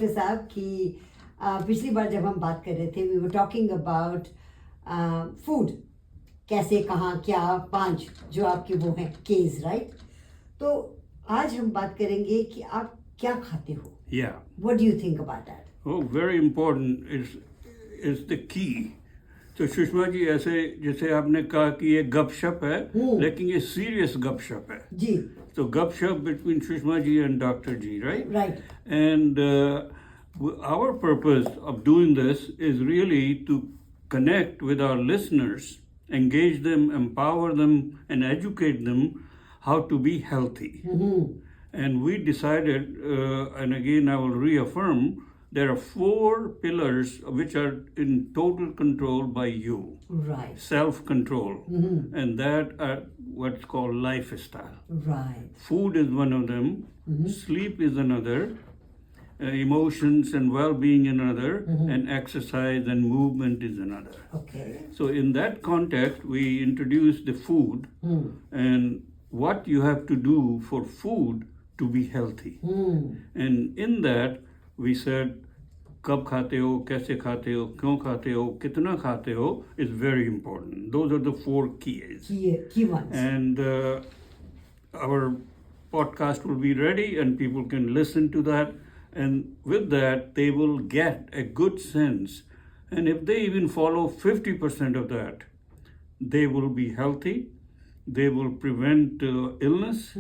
Doctor साहब कि पिछली बार जब हम बात कर रहे थे we were talking about food, कैसे, कहाँ, क्या, 5 जो आपके वो हैं केस, राइट? तो आज हम बात करेंगे कि आप क्या खाते हो. Yeah. What do you think about that? Oh, very important is the key. तो सुषमा जी, ऐसे जैसे आपने कहा कि ये गपशप है, लेकिन ये सीरियस गपशप है जी. तो गपशप between Shushma ji and Dr. ji, right? Right. And our purpose of doing this is really to connect with our listeners, engage them, empower them, and educate them how to be healthy. And we decided, and again I will reaffirm, there are 4 pillars which are in total control by you. Right. Self-control. And that are what's called lifestyle. Right. Food is one of them, sleep is another, emotions and well-being another, and exercise and movement is another. Okay. So in that context, we introduced the food and what you have to do for food to be healthy. And in that, we said, कब खाते हो, कैसे खाते हो, क्यों खाते हो, कितना खाते हो is very important. Those are the 4 keys. Key ones. And our podcast will be ready and people can listen to that. And with that, they will get a good sense. And if they even follow 50% of that, they will be healthy. They will prevent illness,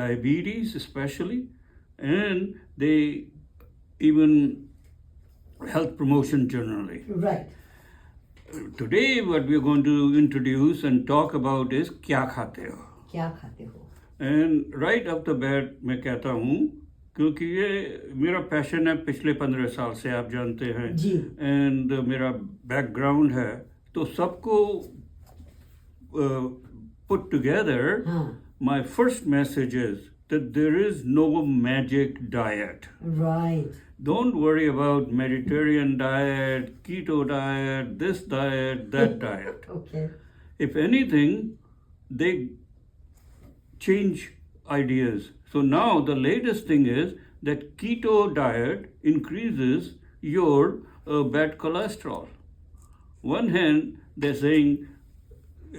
diabetes especially, and they even health promotion generally. Right. Today, what we are going to introduce and talk about is क्या खाते हो. क्या खाते हो. And right off the bat, मैं कहता हूँ क्योंकि ये मेरा पैशन है पिछले 15 साल से, आप जानते हैं. जी. And मेरा बैकग्राउंड है, तो सबको put together, my first message is that there is no magic diet. Right. Don't worry about Mediterranean diet, keto diet, this diet, that diet. Okay. If anything, they change ideas. So now the latest thing is that keto diet increases your bad cholesterol. One hand, they're saying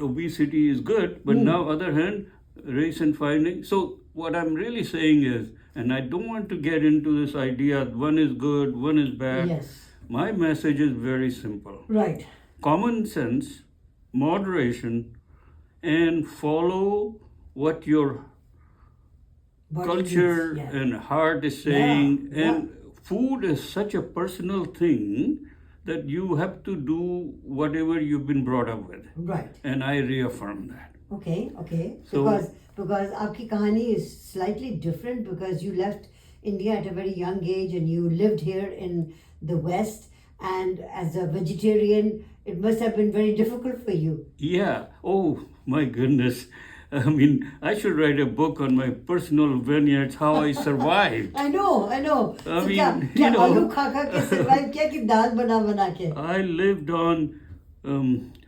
obesity is good, but now other hand, recent findings. So what I'm really saying is, and I don't want to get into this idea, one is good, one is bad. Yes. My message is very simple. Right. Common sense, moderation, and follow what your Body culture needs, yeah. and heart is saying. Yeah, And food is such a personal thing that you have to do whatever you've been brought up with. Right. And I reaffirm that. Okay. So- because आपकी कहानी is slightly different because you left India at a very young age and you lived here in the West, and as a vegetarian it must have been very difficult for you. Yeah. Oh, my goodness. I mean, I should write a book on my personal vineyards, how I survived. I know. I So mean, क्या you know, आलू खा के survive किया कि दाल बना के? I lived on,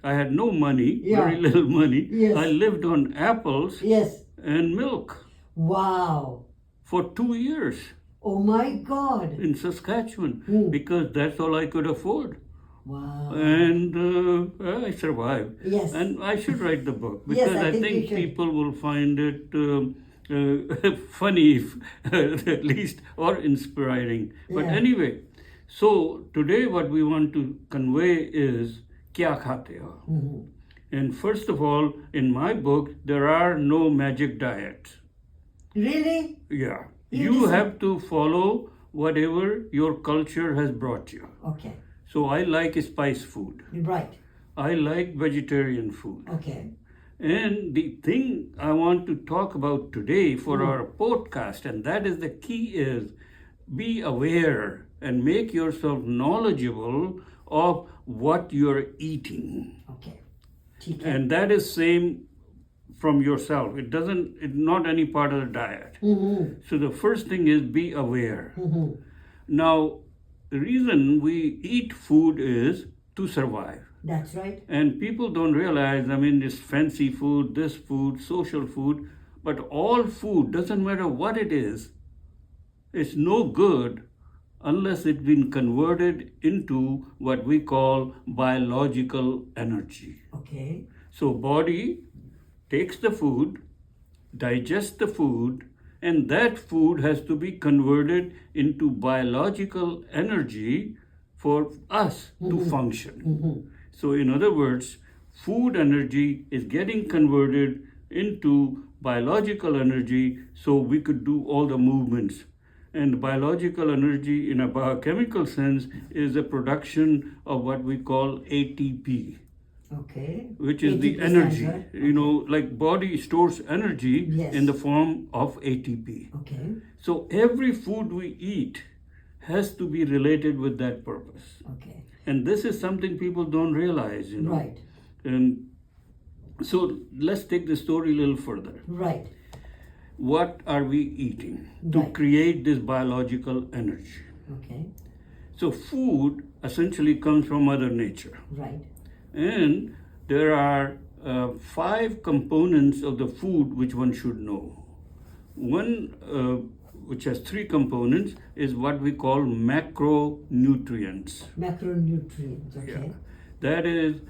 I had no money, Yeah. very little money. Yes. I lived on apples Yes. and milk Wow. for 2 years Oh my God. in Saskatchewan because that's all I could afford. Wow. And I survived. Yes. And I should write the book Yes, because I I think think you should. people will find it funny, at least, or inspiring. But Yeah. anyway, so today what we want to convey is kya khate ho. And first of all, in my book, there are no magic diets. Really? Yeah. You You just- have to follow whatever your culture has brought you. Okay. So I like spice food. Right. I like vegetarian food. Okay. And the thing I want to talk about today for our podcast, and that is the key, is be aware and make yourself knowledgeable of what you're eating. Okay. ठीक है. And that is same from yourself. It's not any part of the diet. So the first thing is be aware. Now, the reason we eat food is to survive. That's right. And people don't realize, I mean, this fancy food, this food, social food, but all food, doesn't matter what it is, it's no good unless it's been converted into what we call biological energy. Okay. So body takes the food, digests the food, and that food has to be converted into biological energy for us to function. So in other words, food energy is getting converted into biological energy so we could do all the movements. And biological energy in a biochemical sense is a production of what we call ATP, Okay. which is the 80%, energy. right? You know, like body stores energy Yes. in the form of ATP. Okay. So every food we eat has to be related with that purpose. Okay. And this is something people don't realize, you know. Right. And so let's take the story a little further. Right. What are we eating to Right. create this biological energy? Okay. So food essentially comes from Mother Nature. Right. And there are 5 components of the food which one should know. One, which has 3 components, is what we call macronutrients. Macronutrients. Okay. Yeah. That is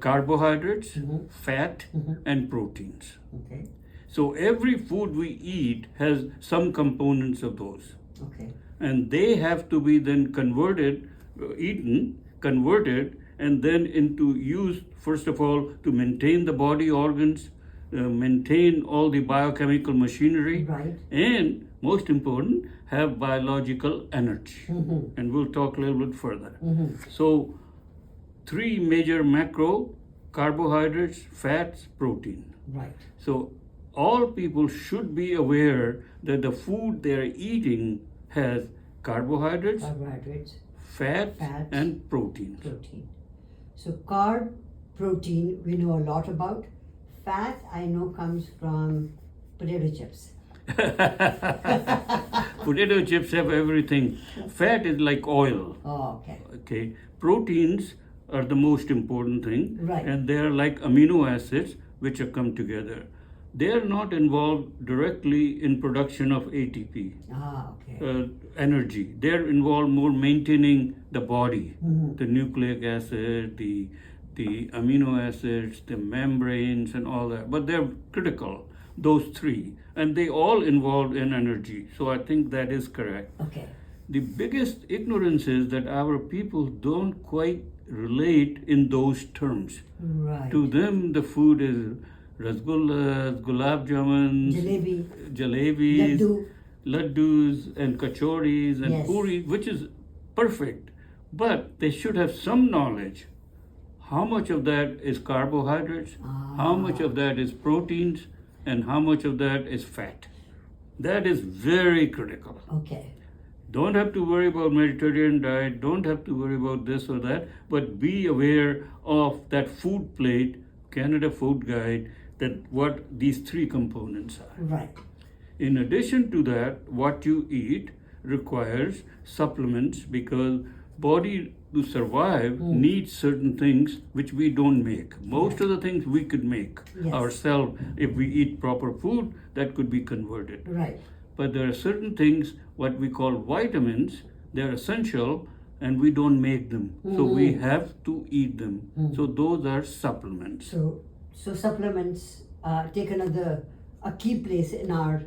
carbohydrates, Mhm. fat, and proteins. Okay. So every food we eat has some components of those. Okay. And they have to be then converted, converted, and then into used, first of all, to maintain the body organs, maintain all the biochemical machinery, Right. and most important, have biological energy. And we'll talk a little bit further. So, 3 major macro: carbohydrates, fats, protein. Right. So, all people should be aware that the food they are eating has carbohydrates, Carbohydrates, fats, Fats. and proteins. protein. So carb, protein, we know a lot about. Fat, I know, comes from potato chips. Potato chips have everything. Fat is like oil. Oh, okay. Okay. Proteins are the most important thing. Right. And they are like amino acids which have come together. They are not involved directly in production of ATP. Ah, okay. Energy. They're involved more maintaining the body, the nucleic acid, the amino acids, the membranes, and all that. But they're critical, those 3, and they all involved in energy. So I think that is correct. Okay. The biggest ignorance is that our people don't quite relate in those terms. Right. To them, the food is rasgullas, gulab jamuns, Jalebi. jalebis, Laddu. laddus, and kachoris, and Yes. puri, which is perfect. But they should have some knowledge. How much of that is carbohydrates, how much of that is proteins, and how much of that is fat. That is very critical. Okay. Don't have to worry about Mediterranean diet, don't have to worry about this or that, but be aware of that food plate, Canada Food Guide, that what these 3 components are. Right. In addition to that, what you eat requires supplements because body to survive needs certain things which we don't make. Most of the things we could make Yes. ourselves if we eat proper food that could be converted. Right. But there are certain things, what we call vitamins, they're essential and we don't make them. So we have to eat them. So those are supplements. So supplements take a key place in our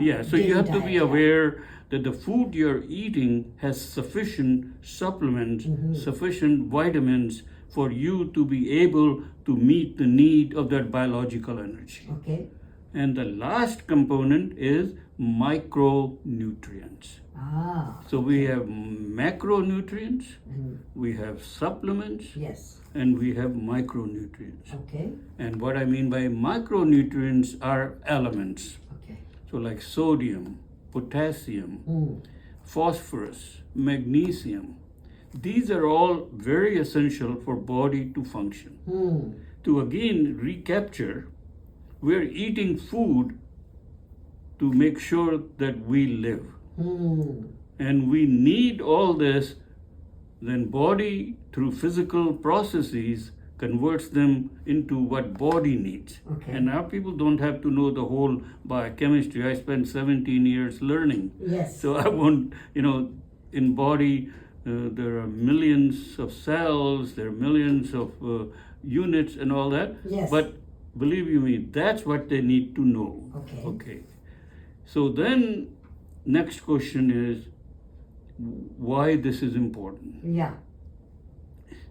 Yeah, so you daily have to diet, be yeah. aware that the food you're eating has sufficient supplements, sufficient vitamins for you to be able to meet the need of that biological energy. Okay. And the last component is micronutrients. Ah. So we have macronutrients, Mhm. we have supplements, Yes. and we have micronutrients. Okay. And what I mean by micronutrients are elements. Okay. So like sodium, potassium, Mm. phosphorus, magnesium. These are all very essential for body to function. Mm. To again recapture, we're eating food to make sure that we live. Mm. And we need all this, then body through physical processes converts them into what body needs. Okay. And now people don't have to know the whole biochemistry. I spent 17 years learning. Yes. So I won't, in body there are millions of cells, there are millions of units and all that. Yes. But believe you me, that's what they need to know. Okay. Okay. So then, next question is why this is important. Yeah.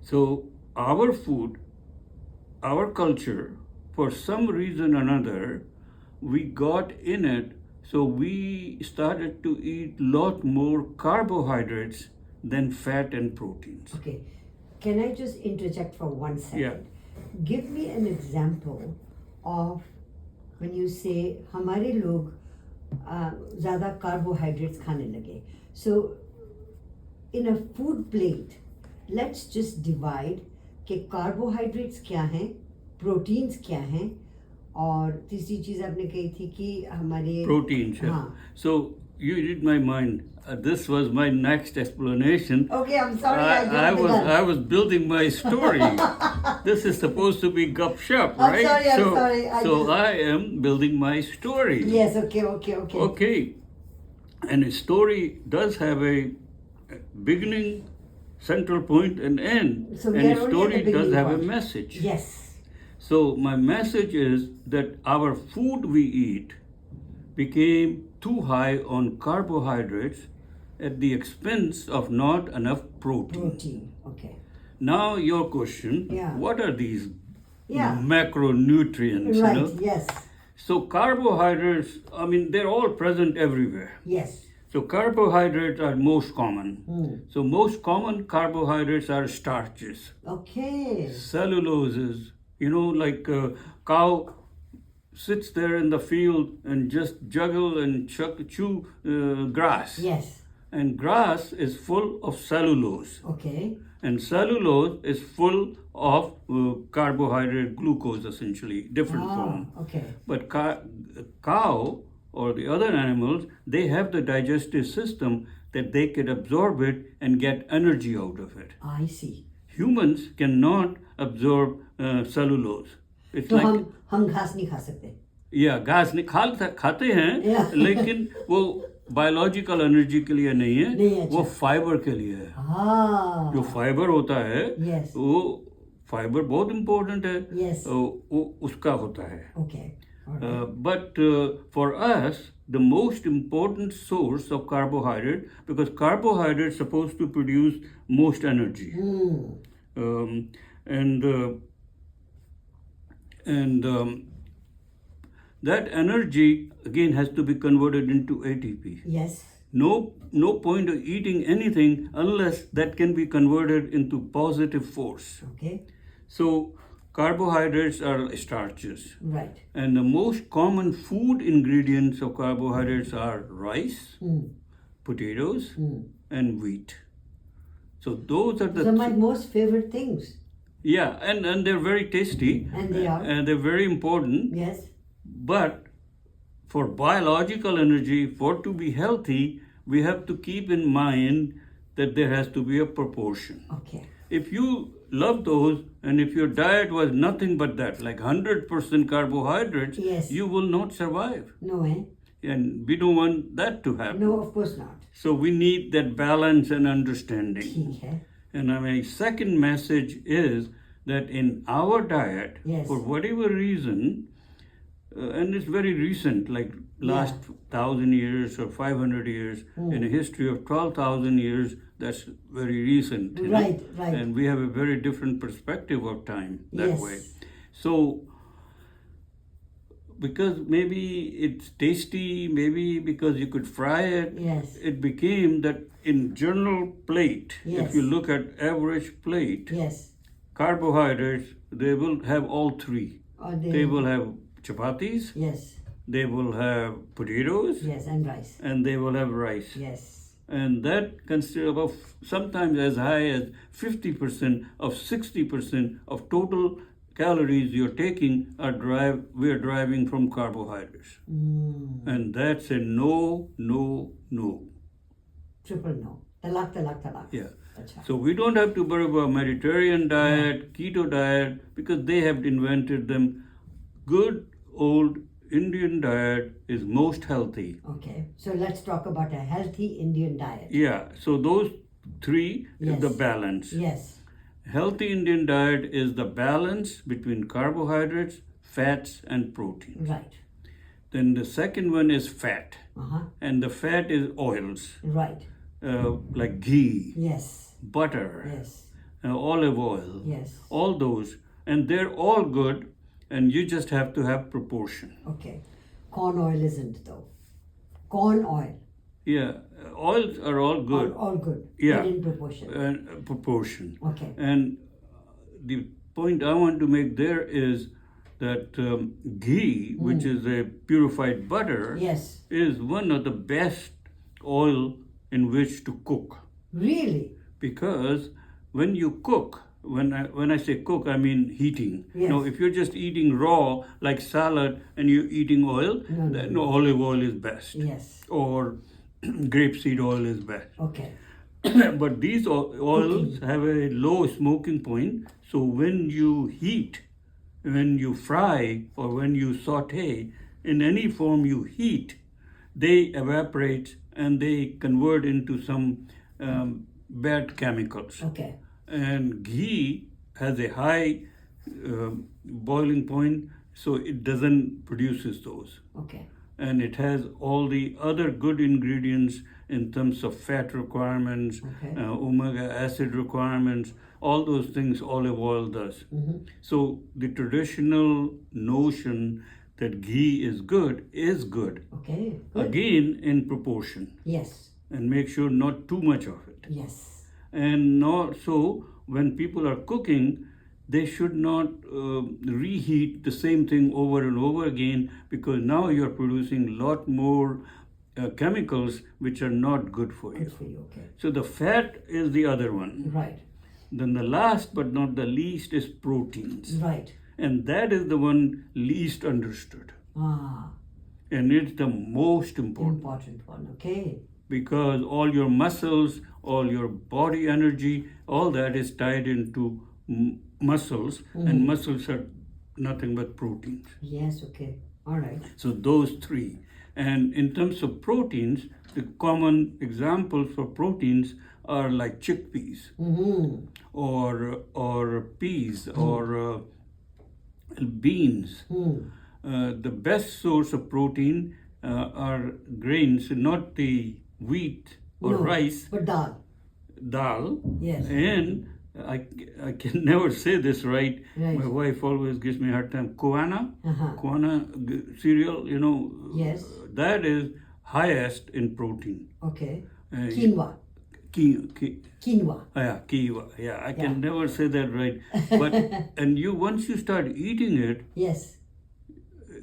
So our food, our culture, for some reason or another, we got in it. So we started to eat lot more carbohydrates than fat and proteins. Okay. Can I just interject for 1 second? Yeah. Give me an example of when you say हमारे लोग ज़्यादा carbohydrates खाने लगे. So in a food plate, let's just divide कि carbohydrates क्या हैं, proteins क्या हैं, और तीसरी चीज आपने कही थी कि हमारे proteins. Yeah. हाँ. So you read my mind. This was my next explanation. Okay, I'm sorry. I was building my story. This is supposed to be gup shop, right? I'm sorry. I am building my story. Yes. Okay. Okay. And a story does have a beginning, central point, and end. So and a story does have a message. Yes. So my message is that our food we eat became too high on carbohydrates at the expense of not enough protein. Okay. Now your question, Yeah. What are these Yeah. macronutrients? Right, You know? yes. So carbohydrates, I mean, they're all present everywhere. Yes. So carbohydrates are most common. So most common carbohydrates are starches, Okay. celluloses, like cow sits there in the field and just juggle and chew grass. Yes. And grass is full of cellulose. Okay. And cellulose is full of carbohydrate, glucose essentially, different form. Okay. But cow or the other animals, they have the digestive system that they can absorb it and get energy out of it. I see. Humans cannot absorb cellulose. It's तो like हम घास नहीं खा सकते. घास खाते हैं लेकिन वो बायोलॉजिकल एनर्जी के लिए नहीं है, नहीं, अच्छा. वो फाइबर के लिए है. जो फाइबर होता है Yes. वो फाइबर बहुत इम्पोर्टेंट है. Yes. वो उसका होता है. Okay. All right. But for us, the most important source of carbohydrate, because carbohydrate is supposed to produce most energy. That energy again has to be converted into ATP. Yes. No point of eating anything unless that can be converted into positive force. Okay. So carbohydrates are starches. Right. And the most common food ingredients of carbohydrates are rice, potatoes, and wheat. So those are the Those are my most favorite things. Yeah, and they're very tasty. And they are. And they're very important. Yes. But for biological energy, for to be healthy, we have to keep in mind that there has to be a proportion. Okay. If you love those, and if your diet was nothing but that, like 100% carbohydrates, Yes. you will not survive. No, eh? And we don't want that to happen. No, of course not. So we need that balance and understanding. ठीक है. And my second message is that in our diet, Yes. for whatever reason, and it's very recent, like last 1,000 years or 500 years, in a history of 12,000 years, that's very recent. you know? Right. And we have a very different perspective of time that Yes. way. So, because maybe it's tasty, maybe because you could fry it, Yes. it became that in general plate, Yes. if you look at average plate, Yes. carbohydrates, they will have all three. Or They will have chapatis, Yes. they will have potatoes, Yes. And rice. and they will have rice. Yes. And that consists of sometimes as high as 50% of 60% of total calories you're taking we are deriving from carbohydrates. And that's a no. Triple no. Talak. Yeah. Achha. So we don't have to worry about Mediterranean diet, keto diet, because they have invented them. Good old Indian diet is most healthy. Okay, so let's talk about a healthy Indian diet. Yeah, so those three is Yes. the balance. Yes. Healthy Indian diet is the balance between carbohydrates, fats, and protein. Right. Then the second one is fat, Uh-huh. and the fat is oils, Right. like ghee, Yes. butter, Yes. olive oil, Yes. all those, and they're all good, and you just have to have proportion. Okay. Corn oil isn't though. Corn oil. Yeah, oils are all good. All good. Yeah. But in proportion. Proportion. Okay. And the point I want to make there is that ghee, which is a purified butter, Yes. is one of the best oil in which to cook. Really? Because when you cook, when I say cook, I mean heating. Yes. Now, if you're just eating raw, like salad, and you're eating oil, No. then olive oil is best. Yes. Or grapeseed oil is best. Okay. But these oils have a low smoking point, so when you heat, when you fry, or when you saute, in any form you heat, they evaporate and they convert into some bad chemicals. Okay. And ghee has a high boiling point, so it doesn't produces those. Okay. And it has all the other good ingredients in terms of fat requirements, Okay. omega acid requirements, all those things olive oil does. So the traditional notion that ghee is good. Okay. Good. Again, in proportion, Yes. and make sure not too much of it. Yes. And not so when people are cooking, they should not reheat the same thing over and over again, because now you're producing a lot more chemicals which are not good for you. Good for you. Okay. So the fat is the other one. Right. Then the last but not the least is proteins. Right. And that is the one least understood. Ah. And it's the most important, Important one. Okay. because all your muscles, all your body energy, all that is tied into muscles, and muscles are nothing but proteins. Yes. Okay. All right. So those three. And in terms of proteins, the common examples for proteins are like chickpeas, or peas, or beans. The best source of protein are grains, not the wheat or No, rice, But dal. dal. Yes. And I can never say this right. Right. My wife always gives me a hard time. Koana, Uh-huh. cereal, Yes. that is highest in protein. Okay. Uh, Quinoa. Quinoa. Yeah, kiwa. Yeah, I Yeah. can never say that right. But and once you start eating it, Yes.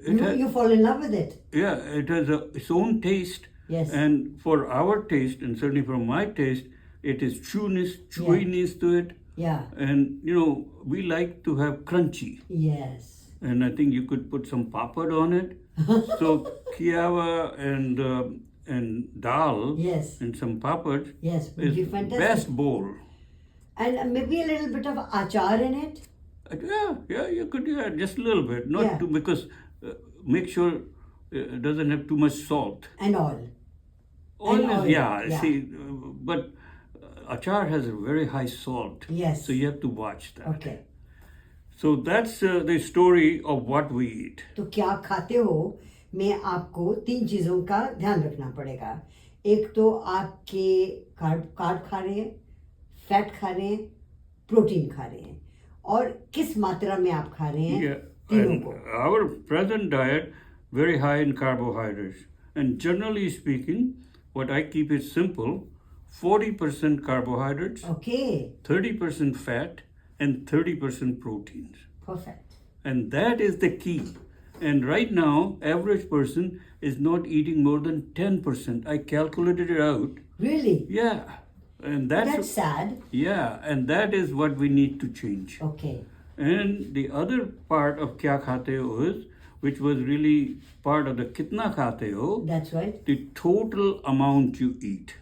it has, You fall in love with it. yeah, it has its own taste. Yes. And for our taste, and certainly for my taste, it is chewiness to it. Yeah. And we like to have crunchy. Yes. And I think you could put some papad on it. So kiawa and dal Yes. and some papad Yes. Would be is fantastic. best bowl. And maybe a little bit of achar in it. Yeah, you could, just a little bit, not Yeah. too, because make sure it doesn't have too much salt. And oil. Oil And is, oil, yeah. see, but achar has a very high salt. Yes. So you have to watch that. Okay. So that's the story of what we eat. तो क्या खाते हो में आपको 3 चीज़ों का ध्यान रखना पड़ेगा. एक तो आपके कार्ब खा रहे हैं, फैट खा रहे हैं, प्रोटीन खा रहे हैं, और किस मात्रा में आप खा रहे हैं Yeah, तीनों and को. our present diet very high in carbohydrates, and generally speaking, what I keep it simple: 40% carbohydrates, Okay. 30% fat, and 30% proteins. Perfect. And that is the key. And right now, average person is not eating more than 10%. I calculated it out. Really? Yeah, and That's sad. yeah, and that is what we need to change. Okay. And the other part of kya khate ho is, which was really part of the kitna khate ho, That's right. the total amount you eat.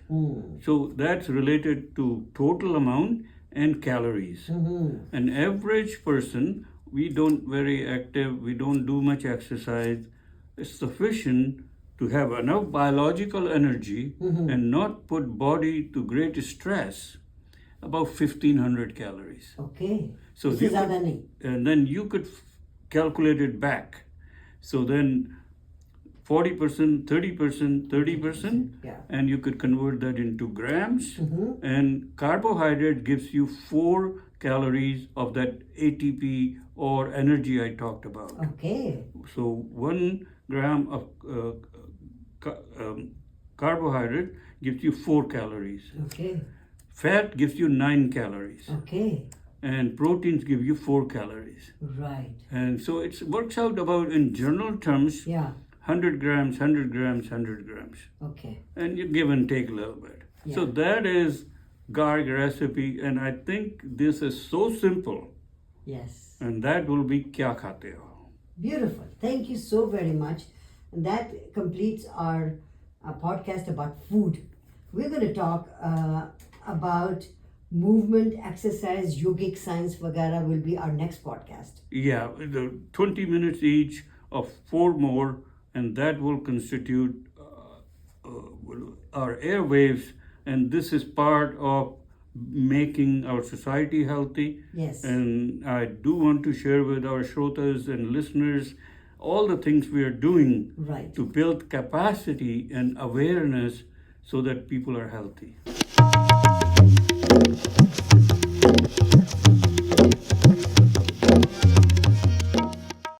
So that's related to total amount and calories. An average person, we don't very active, we don't do much exercise, is sufficient to have enough biological energy and not put body to great stress, about 1500 calories. Okay. So इससे you ज़्यादा could- नहीं. and then you could calculate it back. So then 40%, 30%, 30%, Yeah. and you could convert that into grams. Mm-hmm. And carbohydrate gives you 4 calories of that ATP or energy I talked about. Okay. So 1 gram of carbohydrate gives you 4 calories. Okay. Fat gives you 9 calories. Okay. And proteins give you 4 calories. Right. And so it works out about, in general terms, Yeah. 100 grams, 100 grams, 100 grams. Okay. And you give and take a little bit. So Yeah. that is Garg recipe, and I think this is so simple, Yes. and that will be Kya Khate Ho. Beautiful. Thank you so very much. And that completes our podcast about food. We're going to talk about movement, exercise, yogic science, vagara will be our next podcast. Yeah, the 20 minutes each of 4 more, and that will constitute our airwaves, and this is part of making our society healthy. Yes. And I do want to share with our shrotas and listeners all the things we are doing Right. to build capacity and awareness so that people are healthy.